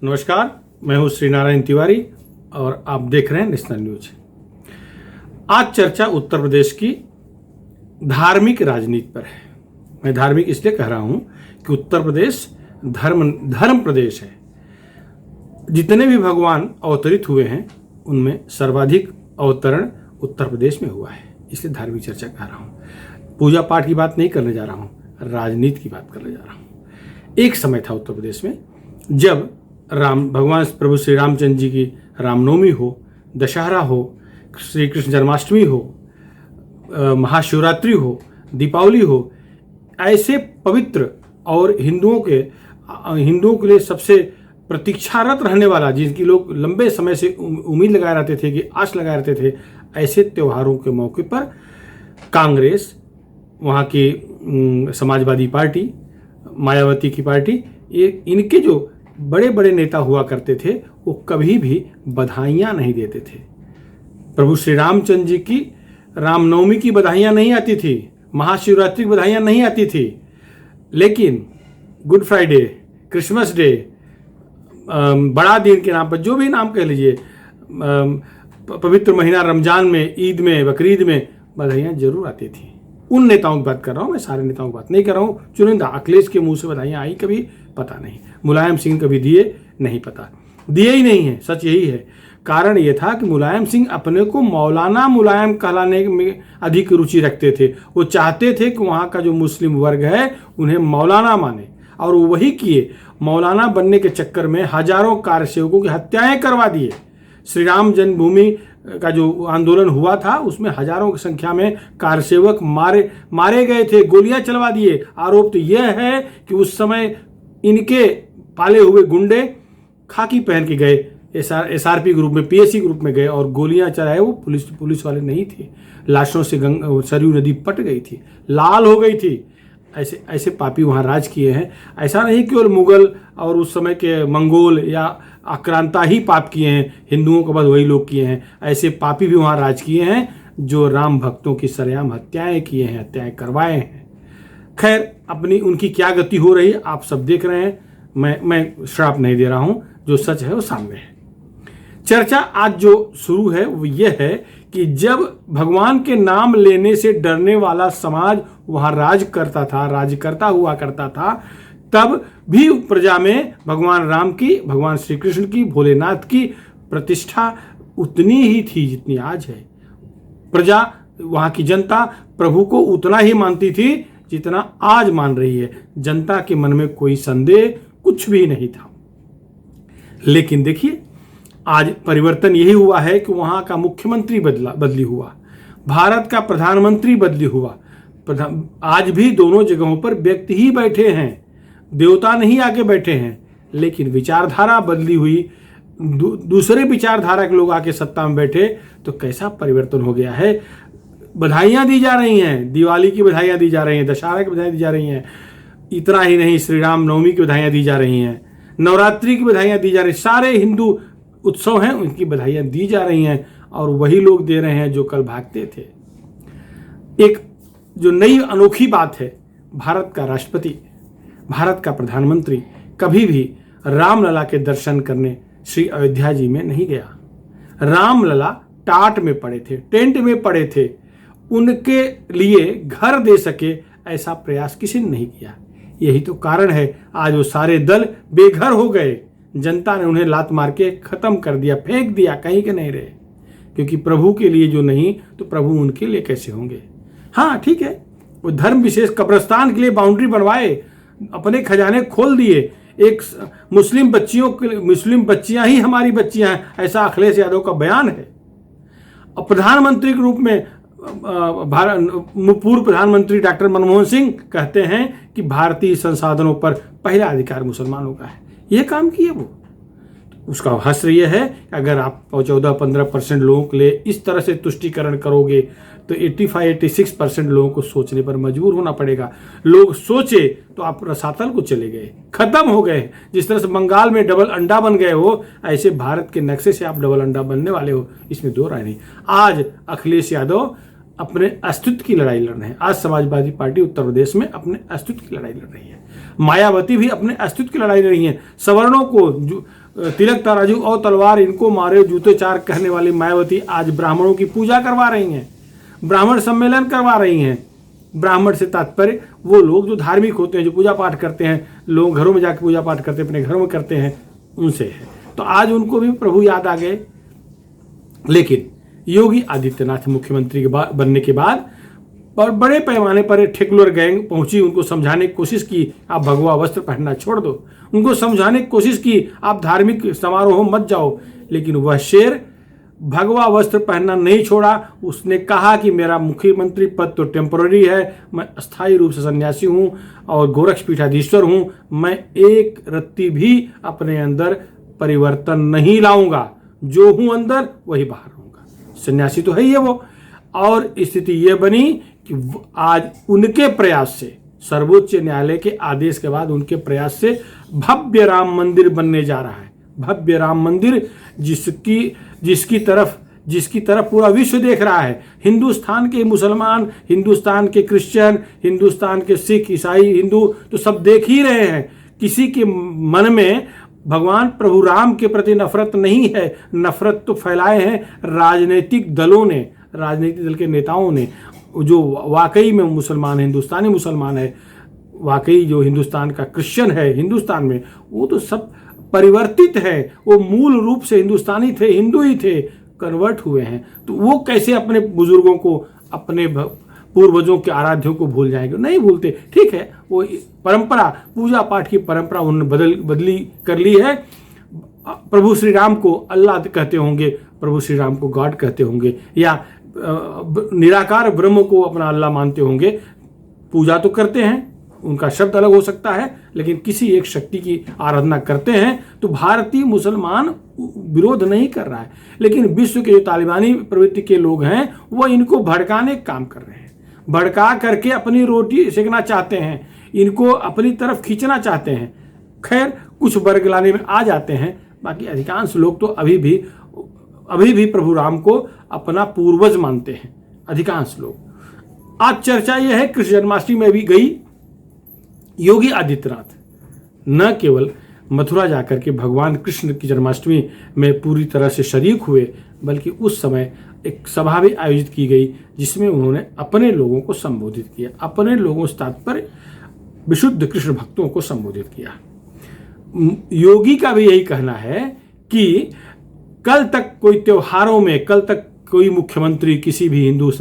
नमस्कार, मैं हूं श्री नारायण तिवारी और आप देख रहे हैं नेशनल न्यूज। आज चर्चा उत्तर प्रदेश की धार्मिक राजनीति पर है। मैं धार्मिक इसलिए कह रहा हूं कि उत्तर प्रदेश धर्म प्रदेश है। जितने भी भगवान अवतरित हुए हैं उनमें सर्वाधिक अवतरण उत्तर प्रदेश में हुआ है, इसलिए धार्मिक चर्चा कर रहा हूं। पूजा पाठ की बात नहीं करने जा रहा हूं, राजनीति की बात करने जा रहा हूं। एक समय था उत्तर प्रदेश में जब भगवान प्रभु श्री रामचंद्र जी की रामनवमी हो, दशहरा हो, श्री कृष्ण जन्माष्टमी हो, महाशिवरात्रि हो, दीपावली हो, ऐसे पवित्र और हिंदुओं के लिए सबसे प्रतीक्षारत रहने वाला, जिनकी लोग लंबे समय से उम्मीद लगाए रहते थे कि आस लगाए रहते थे, ऐसे त्योहारों के मौके पर कांग्रेस, वहाँ की समाजवादी पार्टी, मायावती की पार्टी, ये इनके जो बड़े बड़े नेता हुआ करते थे वो कभी भी बधाइयाँ नहीं देते थे। प्रभु श्री रामचंद्र जी की रामनवमी की बधाइयाँ नहीं आती थी, महाशिवरात्रि की बधाइयाँ नहीं आती थी, लेकिन गुड फ्राइडे, क्रिसमस डे, बड़ा दिन के नाम पर जो भी नाम कह लीजिए, पवित्र महीना रमजान में, ईद में, बकरीद में बधाइयाँ जरूर आती थी। उन नेताओं की बात कर रहा हूँ, मैं सारे नेताओं की बात नहीं कर रहा हूँ। चुनिंदा अखिलेश के मुंह से बधाइयाँ आई कभी पता नहीं, मुलायम सिंह कभी दिए नहीं, पता दिए ही नहीं है। सच यही है। कारण ये था कि मुलायम सिंह अपने को मौलाना मुलायम कहलाने में अधिक रुचि रखते थे। वो चाहते थे कि वहाँ का जो मुस्लिम वर्ग है उन्हें मौलाना माने, और वो वही किए। मौलाना बनने के चक्कर में हजारों कार्यसेवकों की हत्याएं करवा दिए। श्री राम जन्मभूमि का जो आंदोलन हुआ था उसमें हजारों की संख्या में कार्यसेवक मारे गए थे, गोलियां चलवा दिए। आरोप तो यह है कि उस समय इनके पाले हुए गुंडे खाकी पहन के गए, एसआरपी ग्रुप में, पीएसी ग्रुप में गए और गोलियां चलाए। वो पुलिस वाले नहीं थे। लाशों से सरयू नदी पट गई थी, लाल हो गई थी। ऐसे पापी वहाँ राज किए हैं। ऐसा नहीं केवल मुगल और उस समय के मंगोल या आक्रांता ही पाप किए हैं, हिंदुओं के बाद वही लोग किए हैं। ऐसे पापी भी वहाँ राज किए हैं जो राम भक्तों की सरेआम हत्याएं किए हैं, हत्याएं करवाए हैं। खैर, अपनी उनकी क्या गति हो रही है आप सब देख रहे हैं। मैं श्राप नहीं दे रहा हूं, जो सच है वो सामने है। चर्चा आज जो शुरू है वो ये है कि जब भगवान के नाम लेने से डरने वाला समाज वहां राज करता हुआ करता था, तब भी प्रजा में भगवान राम की, भगवान श्री कृष्ण की, भोलेनाथ की प्रतिष्ठा उतनी ही थी जितनी आज है। प्रजा, वहां की जनता प्रभु को उतना ही मानती थी जितना आज मान रही है। जनता के मन में कोई संदेह कुछ भी नहीं था। लेकिन देखिए, आज परिवर्तन यही हुआ है कि वहां का मुख्यमंत्री बदली हुआ, भारत का प्रधानमंत्री बदली हुआ। आज भी दोनों जगहों पर व्यक्ति ही बैठे हैं, देवता नहीं आके बैठे हैं, लेकिन विचारधारा बदली हुई। दूसरे विचारधारा के लोग आके सत्ता में बैठे तो कैसा परिवर्तन हो गया है। बधाइयां दी जा रही हैं, दिवाली की बधाइयां दी जा रही हैं, दशहरा की बधाइयां दी जा रही हैं। इतना ही नहीं, श्री राम नवमी की बधाइयां दी जा रही हैं, नवरात्रि की बधाइयां दी जा रही हैं। सारे हिंदू उत्सव हैं उनकी बधाइयां दी जा रही हैं, और वही लोग दे रहे हैं जो कल भागते थे। एक जो नई अनोखी बात है, भारत का राष्ट्रपति, भारत का प्रधानमंत्री कभी भी रामलला के दर्शन करने श्री अयोध्या जी में नहीं गया। रामलला टाट में पड़े थे, टेंट में पड़े थे, उनके लिए घर दे सके ऐसा प्रयास किसी ने नहीं किया। यही तो कारण है आज वो सारे दल बेघर हो गए। जनता ने उन्हें लात मार के खत्म कर दिया, फेंक दिया, कहीं के नहीं रहे। क्योंकि प्रभु के लिए जो नहीं तो प्रभु उनके लिए कैसे होंगे। हाँ ठीक है, वो धर्म विशेष कब्रिस्तान के लिए बाउंड्री बनवाए, अपने खजाने खोल दिए। एक मुस्लिम बच्चियां ही हमारी बच्चियां हैं, ऐसा अखिलेश यादव का बयान है। और प्रधानमंत्री के रूप में पूर्व प्रधानमंत्री डॉक्टर मनमोहन सिंह कहते हैं कि भारतीय संसाधनों पर पहला अधिकार मुसलमानों का है। यह काम किए वो। उसका हश्र यह है कि अगर आप 14-15% लोगों के लिए इस तरह से तुष्टीकरण करोगे तो 85-86% लोगों को सोचने पर मजबूर होना पड़ेगा। लोग सोचे तो आप रसातल को चले गए, खत्म हो गए। जिस तरह से बंगाल में डबल अंडा बन गए हो, ऐसे भारत के नक्शे से आप डबल अंडा बनने वाले हो, इसमें दो राय नहीं। आज अखिलेश यादव अपने अस्तित्व की लड़ाई लड़ रहे हैं। आज समाजवादी पार्टी उत्तर प्रदेश में अपने अस्तित्व की लड़ाई लड़ रही है। मायावती भी अपने अस्तित्व की लड़ाई लड़ रही है। सवर्णों को तिलक तराजू और तलवार इनको मारे जूते चार कहने वाली मायावती आज ब्राह्मणों की पूजा करवा रही हैं, ब्राह्मण सम्मेलन करवा रही हैं। ब्राह्मण से तात्पर्य वो लोग जो धार्मिक होते हैं, जो पूजा पाठ करते हैं, लोग घरों में जाकर पूजा पाठ करते हैं, अपने घरों में करते हैं, उनसे है। तो आज उनको भी प्रभु याद आ गए। लेकिन योगी आदित्यनाथ मुख्यमंत्री के बनने के बाद और बड़े पैमाने पर ठेकुलर गैंग पहुंची, उनको समझाने की कोशिश की आप भगवा वस्त्र पहनना छोड़ दो, उनको समझाने की कोशिश की आप धार्मिक समारोह मत जाओ। लेकिन वह शेर भगवा वस्त्र पहनना नहीं छोड़ा। उसने कहा कि मेरा मुख्यमंत्री पद तो टेम्पररी है, मैं अस्थायी रूप से सन्यासी हूं और गोरक्ष पीठाधीश्वर हूं, मैं एक रत्ती भी अपने अंदर परिवर्तन नहीं लाऊंगा, जो हूं अंदर वही बाहर होऊंगा। सन्यासी तो है ही है वो। और स्थिति ये बनी कि आज उनके प्रयास से, सर्वोच्च न्यायालय के आदेश के बाद उनके प्रयास से भव्य राम मंदिर बनने जा रहा है। भव्य राम मंदिर जिसकी तरफ पूरा विश्व देख रहा है। हिंदुस्तान के मुसलमान, हिंदुस्तान के क्रिश्चियन, हिंदुस्तान के सिख, ईसाई, हिंदू तो सब देख ही रहे हैं। किसी के मन में भगवान प्रभु राम के प्रति नफरत नहीं है। नफरत तो फैलाए हैं राजनीतिक दलों ने, राजनीतिक दल के नेताओं ने, जो वाकई में मुसलमान, हिंदुस्तानी मुसलमान है, वाकई जो हिंदुस्तान का क्रिश्चियन है हिंदुस्तान में, वो तो सब परिवर्तित है। वो मूल रूप से हिंदुस्तानी थे, हिंदू ही थे, कन्वर्ट हुए हैं। तो वो कैसे अपने बुजुर्गों को, अपने पूर्वजों के आराध्यों को भूल जाएंगे? नहीं भूलते। ठीक है, वो परंपरा, पूजा पाठ की परंपरा उन्होंने बदली कर ली है। प्रभु श्री राम को अल्लाह कहते होंगे, प्रभु श्री राम को गॉड कहते होंगे, या निराकार ब्रह्म को अपना अल्लाह मानते होंगे। पूजा तो करते हैं, उनका शब्द अलग हो सकता है, लेकिन किसी एक शक्ति की आराधना करते हैं। तो भारतीय मुसलमान विरोध नहीं कर रहा है, लेकिन विश्व के जो तालिबानी प्रवृत्ति के लोग हैं वो इनको भड़काने का काम कर रहे हैं। भड़का करके अपनी रोटी सेकना चाहते हैं, इनको अपनी तरफ खींचना चाहते हैं। खैर, कुछ बरगलाने में आ जाते हैं, बाकी अधिकांश लोग तो अभी भी प्रभु राम को अपना पूर्वज मानते हैं, अधिकांश लोग। आज चर्चा यह है, कृष्ण जन्माष्टमी में भी गई योगी आदित्यनाथ न केवल मथुरा जाकर के भगवान कृष्ण की जन्माष्टमी में पूरी तरह से शरीक हुए, बल्कि उस समय एक सभा भी आयोजित की गई जिसमें उन्होंने अपने लोगों को संबोधित किया। अपने लोगों से तात्पर्य विशुद्ध कृष्ण भक्तों को संबोधित किया। योगी का भी यही कहना है कि कल तक कोई त्योहारों में, कल तक कोई मुख्यमंत्री किसी भी हिंदू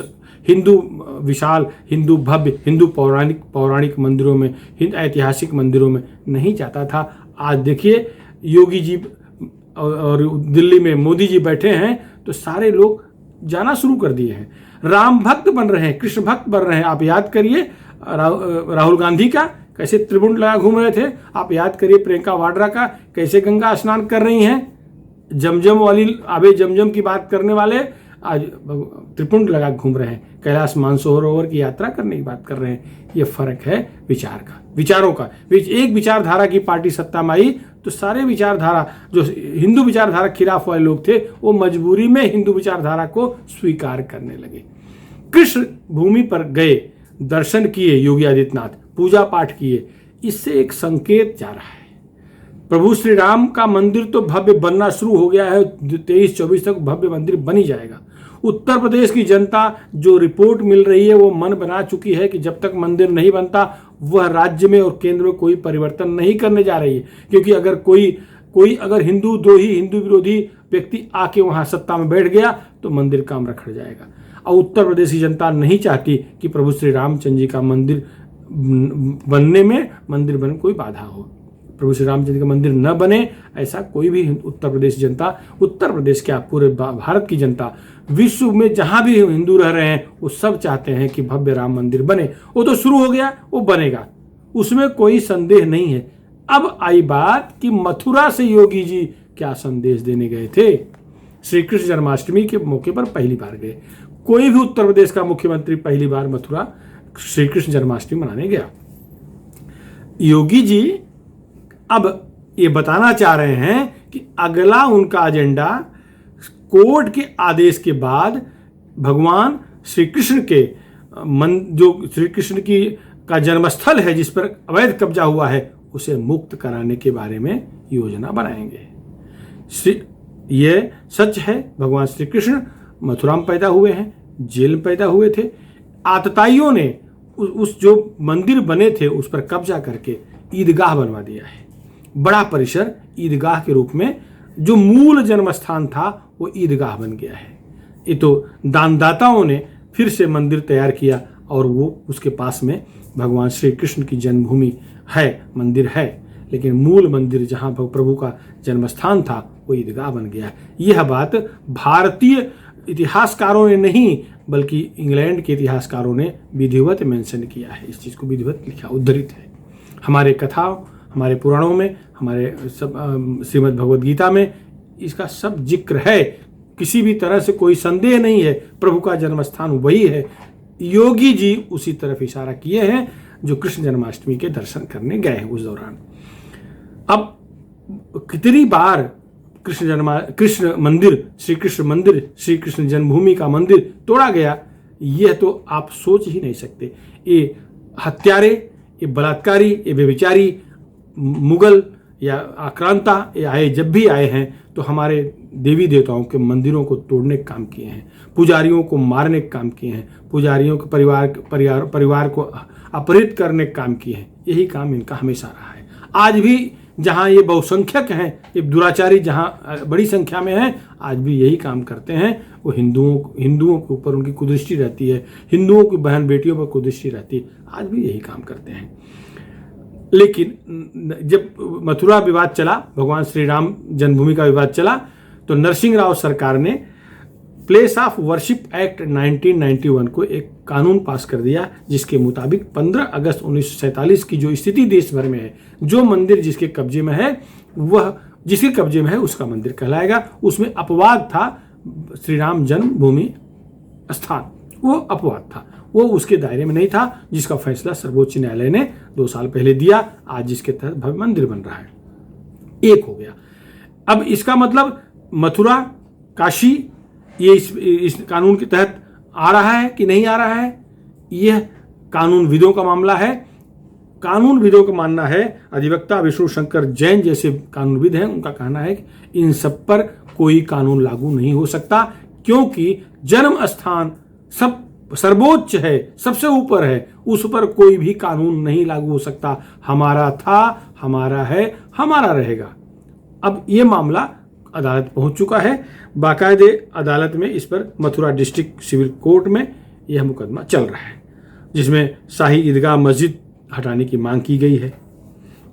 विशाल, हिंदू भव्य, हिंदू पौराणिक मंदिरों में, ऐतिहासिक मंदिरों में नहीं जाता था। आज देखिए योगी जी और दिल्ली में मोदी जी बैठे हैं तो सारे लोग जाना शुरू कर दिए हैं। राम भक्त बन रहे हैं, कृष्ण भक्त बन रहे हैं। आप याद करिए राहुल गांधी का कैसे त्रिपुंड लगा घूम रहे थे। आप याद करिए प्रियंका वाड्रा का कैसे गंगा स्नान कर रही हैं। जमजम वाली, आबे जमजम की बात करने वाले आज त्रिपुंड लगा घूम रहे हैं, कैलाश मानसरोवर की यात्रा करने की बात कर रहे हैं। ये फर्क है विचारों का। एक विचारधारा की पार्टी सत्ता में आई तो सारे विचारधारा, जो हिंदू विचारधारा के खिलाफ वाले लोग थे, वो मजबूरी में हिंदू विचारधारा को स्वीकार करने लगे। कृष्ण भूमि पर गए, दर्शन किए योगी आदित्यनाथ, पूजा पाठ किए, इससे एक संकेत जा रहा है। प्रभु श्री राम का मंदिर तो भव्य बनना शुरू हो गया है, 23-24 तक भव्य मंदिर बन ही जाएगा। उत्तर प्रदेश की जनता, जो रिपोर्ट मिल रही है, वो मन बना चुकी है कि जब तक मंदिर नहीं बनता वह राज्य में और केंद्र में कोई परिवर्तन नहीं करने जा रही है। क्योंकि अगर कोई अगर हिंदू विरोधी व्यक्ति आके वहां सत्ता में बैठ गया तो मंदिर काम रखड़ जाएगा। और उत्तर प्रदेश की जनता नहीं चाहती कि प्रभु श्री रामचंद्र जी का मंदिर बनने में कोई बाधा हो। प्रभु श्री रामचंद्र का मंदिर न बने, ऐसा कोई भी उत्तर प्रदेश जनता, उत्तर प्रदेश क्या पूरे भारत की जनता, विश्व में जहां भी हिंदू रह रहे हैं, वो सब चाहते हैं कि भव्य राम मंदिर बने। वो तो शुरू हो गया, वो बनेगा, उसमें कोई संदेह नहीं है। अब आई बात कि मथुरा से योगी जी क्या संदेश देने गए थे। श्री कृष्ण जन्माष्टमी के मौके पर पहली बार गए। कोई भी उत्तर प्रदेश का मुख्यमंत्री पहली बार मथुरा श्री कृष्ण जन्माष्टमी मनाने गया। योगी जी अब ये बताना चाह रहे हैं कि अगला उनका एजेंडा कोर्ट के आदेश के बाद भगवान श्री कृष्ण के जो श्री कृष्ण का जन्मस्थल है, जिस पर अवैध कब्जा हुआ है, उसे मुक्त कराने के बारे में योजना बनाएंगे। ये सच है, भगवान श्री कृष्ण मथुरा में पैदा हुए हैं, जेल में पैदा हुए थे। आतताइयों ने उस जो मंदिर बने थे उस पर कब्जा करके ईदगाह बनवा दिया है। बड़ा परिसर ईदगाह के रूप में, जो मूल जन्म स्थान था वो ईदगाह बन गया है। ये तो दानदाताओं ने फिर से मंदिर तैयार किया और वो उसके पास में भगवान श्री कृष्ण की जन्मभूमि है, मंदिर है, लेकिन मूल मंदिर जहाँ प्रभु का जन्म स्थान था वो ईदगाह बन गया है। यह बात भारतीय इतिहासकारों ने नहीं बल्कि इंग्लैंड के इतिहासकारों ने विधिवत मेंशन किया है। इस चीज़ को विधिवत लिखा, उद्धृत है हमारे कथाओं, हमारे पुराणों में, हमारे सब श्रीमद् भगवद गीता में इसका सब जिक्र है। किसी भी तरह से कोई संदेह नहीं है, प्रभु का जन्म स्थान वही है। योगी जी उसी तरफ इशारा किए हैं जो कृष्ण जन्माष्टमी के दर्शन करने गए हैं उस दौरान। अब कितनी बार कृष्ण मंदिर, श्री कृष्ण जन्मभूमि का मंदिर तोड़ा गया, यह तो आप सोच ही नहीं सकते। ये हत्यारे, ये बलात्कारी, ये व्यभिचारी मुगल या आक्रांता ये आए, जब भी आए हैं तो हमारे देवी देवताओं के मंदिरों को तोड़ने का काम किए हैं, पुजारियों को मारने का काम किए हैं, पुजारियों के परिवार को अपहृत करने का काम किए हैं। यही काम इनका हमेशा रहा है। आज भी जहाँ ये बहुसंख्यक हैं, ये दुराचारी जहाँ बड़ी संख्या में हैं, आज भी यही काम करते हैं। वो हिंदुओं के ऊपर उनकी कुदृष्टि रहती है, हिंदुओं की बहन बेटियों पर कुदृष्टि रहती है, आज भी यही काम करते हैं। लेकिन जब मथुरा विवाद चला, भगवान श्री राम जन्मभूमि का विवाद चला, तो नरसिंह राव सरकार ने प्लेस ऑफ वर्शिप एक्ट 1991 को एक कानून पास कर दिया, जिसके मुताबिक 15 अगस्त 1947 की जो स्थिति देश भर में है, जो मंदिर जिसके कब्जे में है वह जिसके कब्जे में है उसका मंदिर कहलाएगा। उसमें अपवाद था श्री राम जन्मभूमि स्थान, वो अपवाद था, वो उसके दायरे में नहीं था, जिसका फैसला सर्वोच्च न्यायालय ने 2 साल पहले दिया। आज जिसके तहत भव्य मंदिर बन रहा है, एक हो गया। अब इसका मतलब मथुरा, काशी, ये इस कानून के तहत आ रहा है कि नहीं आ रहा है, यह कानूनविदों का मामला है। कानूनविदों का मानना है, अधिवक्ता विष्णु शंकर जैन जैसे कानूनविद हैं, उनका कहना है कि इन सब पर कोई कानून लागू नहीं हो सकता, क्योंकि जन्म स्थान सब सर्वोच्च है, सबसे ऊपर है, उस पर कोई भी कानून नहीं लागू हो सकता। हमारा था, हमारा है, हमारा रहेगा। अब ये मामला अदालत पहुंच चुका है, बाकायदे अदालत में इस पर मथुरा डिस्ट्रिक्ट सिविल कोर्ट में यह मुकदमा चल रहा है, जिसमें शाही ईदगाह मस्जिद हटाने की मांग की गई है।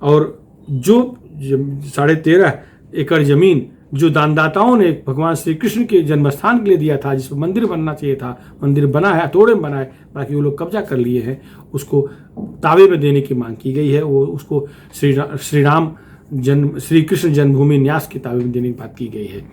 और जो 13.5 एकड़ जमीन जो दानदाताओं ने भगवान श्री कृष्ण के जन्मस्थान के लिए दिया था, जिस पर मंदिर बनना चाहिए था, मंदिर बना है, थोड़े में बना है, बाकी वो लोग कब्जा कर लिए हैं, उसको ताबे में देने की मांग की गई है। वो उसको श्री कृष्ण जन्मभूमि न्यास के ताबे में देने की बात की गई है।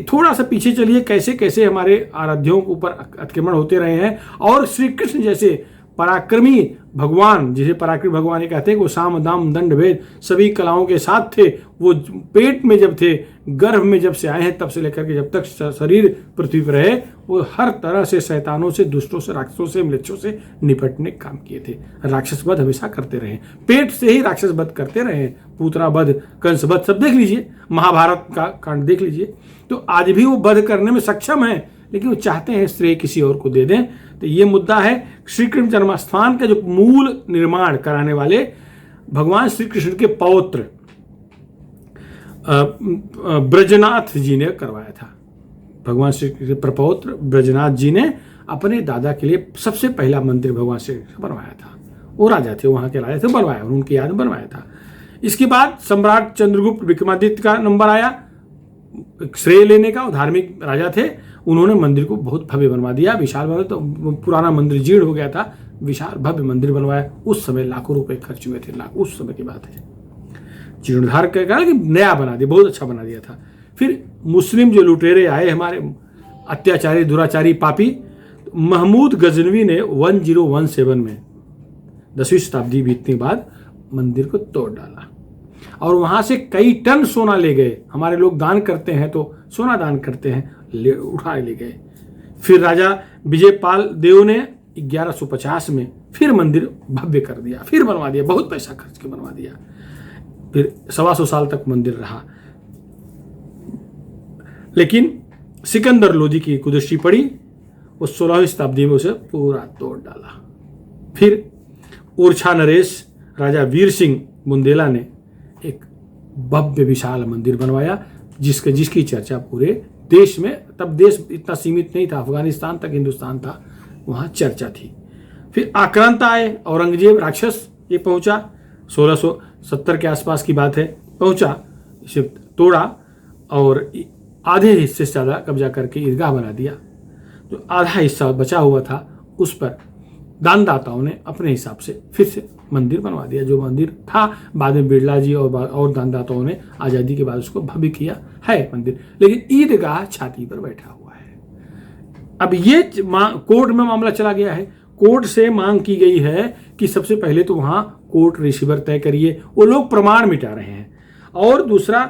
थोड़ा सा पीछे चलिए, कैसे कैसे हमारे आराध्यों के ऊपर अतिक्रमण होते रहे हैं, और श्री कृष्ण जैसे पराक्रमी भगवान, जिसे पराक्रमी भगवान ये कहते हैं, वो साम दाम दंड भेद सभी कलाओं के साथ थे। वो पेट में जब थे, गर्भ में जब से आए हैं, तब से लेकर के जब तक शरीर पृथ्वी पर रहे, वो हर तरह से शैतानों से, दुष्टों से, राक्षसों से, म्लेच्छों से निपटने काम किए थे। राक्षस वध हमेशा करते रहे, पेट से ही राक्षस वध करते रहे, पूतना वध, कंस वध, सब देख लीजिए, महाभारत का कांड देख लीजिए। तो आज भी वो वध करने में सक्षम है, लेकिन वो चाहते हैं श्रेय किसी और को दे दें। तो ये मुद्दा है। श्री कृष्ण जन्मस्थान का जो मूल निर्माण कराने वाले भगवान श्री कृष्ण के पौत्र ब्रजनाथ जी ने करवाया था। भगवान श्री कृष्ण के प्रपौत्र ब्रजनाथ जी ने अपने दादा के लिए सबसे पहला मंदिर भगवान श्री कृष्ण बनवाया था। वो राजा थे, वहां के राजा थे, बनवाया, उनकी याद में बनवाया था। इसके बाद सम्राट चंद्रगुप्त विक्रमादित्य का नंबर आया श्रेय लेने का, धार्मिक राजा थे, उन्होंने मंदिर को बहुत भव्य बनवा दिया, विशाल बनवा। तो पुराना मंदिर जीर्ण हो गया था, विशाल भव्य मंदिर बनवाया। उस समय लाखों रुपए खर्च हुए थे, लाख, उस समय की बात है। जीर्णोद्धार का कि नया बना दिया, बहुत अच्छा बना दिया था। फिर मुस्लिम जो लुटेरे आए, हमारे अत्याचारी, दुराचारी, पापी, महमूद गजनवी ने 1017 में 10वीं शताब्दी बीतने के बाद मंदिर को तोड़ डाला और वहां से कई टन सोना ले गए। हमारे लोग दान करते हैं तो सोना दान करते हैं, उठा ले गए। फिर राजा विजयपाल देव ने 1150 में फिर मंदिर भव्य कर दिया, फिर बनवा दिया, बहुत पैसा खर्च के बनवा दिया। फिर 125 साल तक मंदिर रहा। लेकिन सिकंदर लोदी की कुदृष्टि पड़ी, वो 16वीं शताब्दी में उसे पूरा तोड़ डाला। फिर ओरछा नरेश राजा वीर सिंह बुंदेला ने एक भव्य विशाल मंदिर बनवाया, जिसकी चर्चा पूरे देश में, तब देश इतना सीमित नहीं था, अफगानिस्तान तक हिंदुस्तान था, वहाँ चर्चा थी। फिर आक्रांता आए, औरंगजेब राक्षस ये पहुंचा, 1670 के आसपास की बात है, पहुंचा, इसे तोड़ा और आधे हिस्से से ज़्यादा कब्जा करके ईदगाह बना दिया। जो आधा हिस्सा बचा हुआ था उस पर दानदाताओं ने अपने हिसाब से फिर से मंदिर बनवा दिया। जो मंदिर था बाद में बिरला जी और दानदाताओं ने आज़ादी के बाद उसको भव्य किया है मंदिर, लेकिन ईदगाह छाती पर बैठा हुआ है। अब ये कोर्ट में मामला चला गया है, कोर्ट से मांग की गई है कि सबसे पहले तो वहां कोर्ट रिसीवर तय करिए, वो लोग प्रमाण मिटा रहे हैं, और दूसरा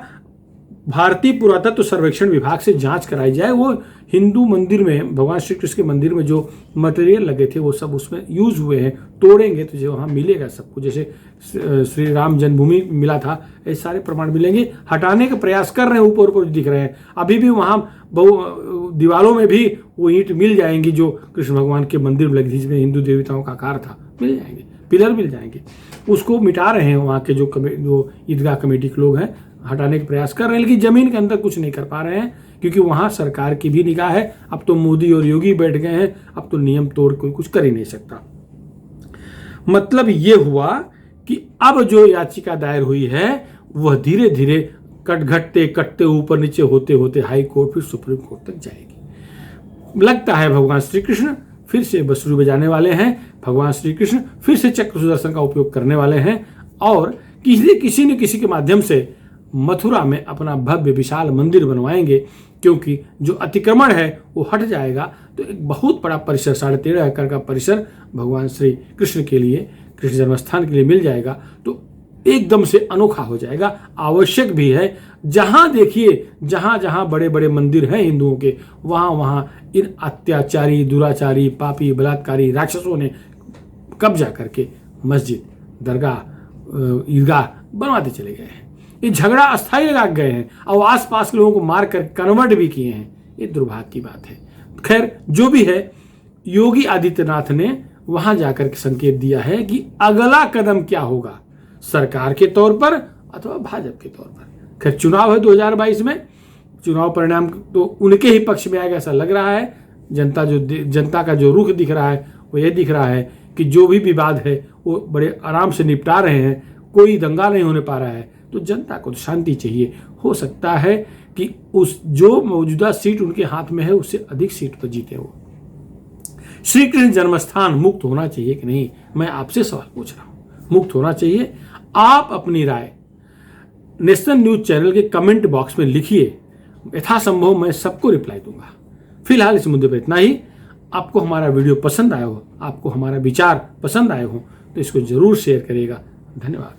भारतीय पुरातत्व सर्वेक्षण विभाग से जांच कराई जाए, वो हिंदू मंदिर में, भगवान श्री कृष्ण के मंदिर में जो मटेरियल लगे थे वो सब उसमें यूज हुए हैं, तोड़ेंगे तो जो वहाँ मिलेगा सब कुछ, जैसे श्री राम जन्मभूमि मिला था, ऐसे सारे प्रमाण मिलेंगे। हटाने का प्रयास कर रहे हैं, ऊपर ऊपर दिख रहे हैं, अभी भी वहाँ दीवारों में भी वो ईंट मिल जाएंगी जो कृष्ण भगवान के मंदिर में लगी थी, जिसमें हिंदू देवताओं का आकार था, मिल जाएंगे, पिलर मिल जाएंगे। उसको मिटा रहे हैं वहाँ के जो ईदगाह कमेटी के लोग हैं, हटाने का प्रयास कर रहे हैं, लेकिन जमीन के अंदर कुछ नहीं कर पा रहे हैं, क्योंकि वहां सरकार की भी निगाह है। अब तो मोदी और योगी बैठ गए हैं, अब तो नियम तोड़ कोई कुछ कर ही नहीं सकता। मतलब ये हुआ कि अब जो याचिका दायर हुई है वह धीरे धीरे कटते ऊपर नीचे होते होते हाई कोर्ट, फिर सुप्रीम कोर्ट तक जाएगी। लगता है भगवान श्री कृष्ण फिर से बंसुरी बजाने वाले हैं, भगवान श्री कृष्ण फिर से चक्र सुदर्शन का उपयोग करने वाले हैं, और किसी न किसी के माध्यम से मथुरा में अपना भव्य विशाल मंदिर बनवाएंगे, क्योंकि जो अतिक्रमण है वो हट जाएगा, तो एक बहुत बड़ा परिसर 13.5 एकड़ का परिसर भगवान श्री कृष्ण के लिए, कृष्ण जन्मस्थान के लिए मिल जाएगा, तो एकदम से अनोखा हो जाएगा। आवश्यक भी है, जहां देखिए जहां बड़े बड़े मंदिर हैं हिंदुओं के, वहां इन अत्याचारी, दुराचारी, पापी, बलात्कारी राक्षसों ने कब्जा करके मस्जिद, दरगाह, ईदगाह बनवाते चले गए हैं। ये झगड़ा अस्थायी लगा गए हैं और आसपास के लोगों को मार कर कन्वर्ट भी किए हैं। ये दुर्भाग्य की बात है। खैर जो भी है, योगी आदित्यनाथ ने वहां जाकर के संकेत दिया है कि अगला कदम क्या होगा, सरकार के तौर पर अथवा भाजपा के तौर पर। खैर चुनाव है 2022 में, चुनाव परिणाम तो उनके ही पक्ष में आएगा ऐसा लग रहा है। जनता का जो रुख दिख रहा है वो ये दिख रहा है कि जो भी विवाद है वो बड़े आराम से निपटा रहे हैं, कोई दंगा नहीं होने पा रहा है, तो जनता को शांति चाहिए। हो सकता है कि उस जो मौजूदा सीट उनके हाथ में है उससे अधिक सीट पर जीते वो। श्री कृष्ण जन्मस्थान मुक्त होना चाहिए कि नहीं, मैं आपसे सवाल पूछ रहा हूं। मुक्त होना चाहिए। आप अपनी राय नेशनल न्यूज चैनल के कमेंट बॉक्स में लिखिए, यथासंभव मैं सबको रिप्लाई दूंगा। फिलहाल इस मुद्दे पर इतना ही। आपको हमारा वीडियो पसंद आया हो, आपको हमारा विचार पसंद आए हो, तो इसको जरूर शेयर करिएगा। धन्यवाद।